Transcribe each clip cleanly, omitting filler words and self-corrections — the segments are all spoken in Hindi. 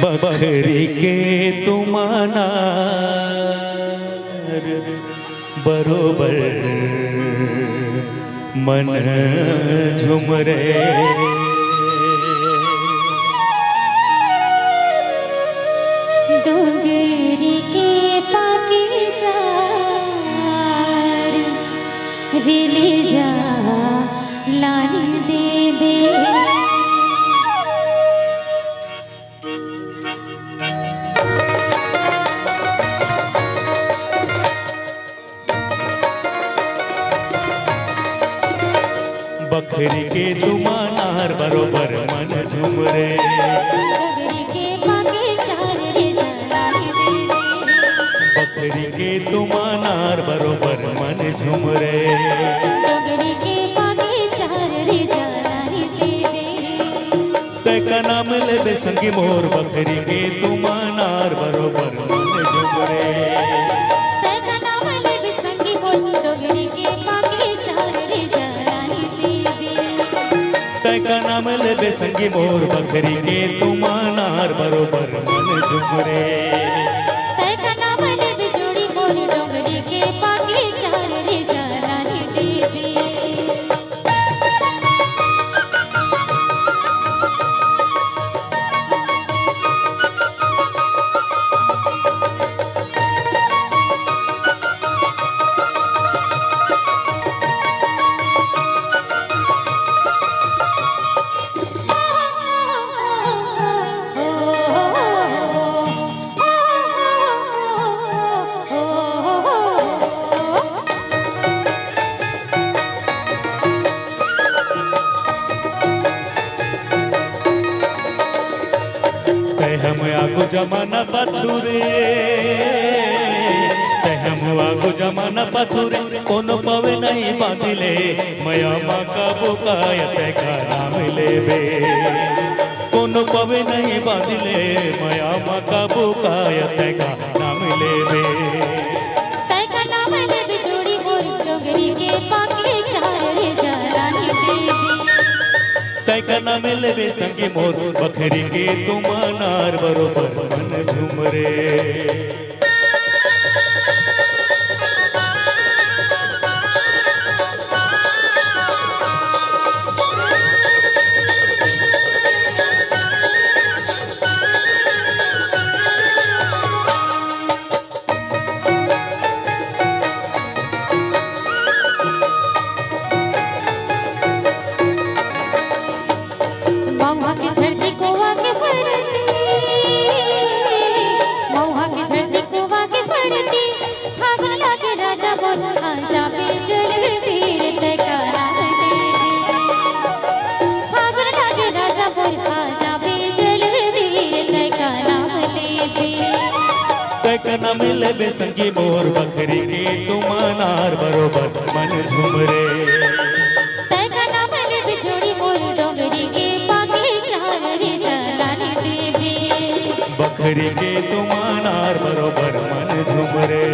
बकरी के तुमानार बरोबर मन झुम रे। डोंगरी के पाकी चार रेले जा लानी देवे। बकरी के तुमानार बरोबर मन झुम रे। डोंगरी के पाकी चार रे जलानी देवे। बकरी के तुमानार बरोबर मन झुम रे। डोंगरी के पाकी चार रे जलानी देवे। तय का नाम लेबे संगी मोर बकरी के तुमानार बरोबर मन झुम रे। तय का नाम लेबे संगी मोर डोंगरी के पाकी चार रे जलानी देवे। तय का नाम लेबे संगी मोर बकरी के तुमानार बरोबर मन झुम रे। तय का नाम लेबे जोड़ी मोर डोंगरी के पाकी चार रे जलानी देवे। हम आगो जमाना पछुरे, हम आगो जमाना पछुरे, कोनो पवे नहीं बांधिले मया माँ का बुकायत का नाम लेबे। कोनो पवे नहीं बांधिले मया माँ का बुकायत का नाम लेबे। तय का नाम लेबे जोड़ी मोर डोंगरी के पाकी चार रे जलानी देवे। तय का नाम लेबे संगी मोर बकरी के तुमानार बरोबर मन झुम रे। महुआ की झड़ती कोवा के फड़ती, महुआ की झड़ती कोवा के फड़ती, भागा लागे राजा बोल आजा पे जल्दी रे तय का नाम लेबे। भागा लागे राजा बोल आजा पे जल्दी रे तय का नाम लेबे। तय का नाम लेबे संगी मोर बकरी के तुमानार बरोबर मन झुम रे। तय का नाम लेबे जोड़ी मोर डोंगरी के पाकी चार रे जलानी देवे। बकरी के तुमानार बरोबर मन झुम रे।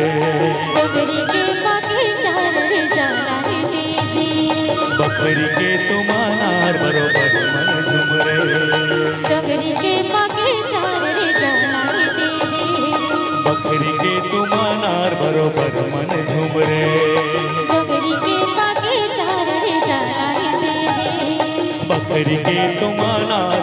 डोंगरी के पाकी चार रे जलानी देवे। बकरी के तुमानार बरोबर मन झुम रे। डोंगरी के पाकी चार रे जलानी देवे। बकरी के तुमानार बरोबर मन झुम रे। डोंगरी के पाकी चार रे जलानी देवे। बकरी के तुमानार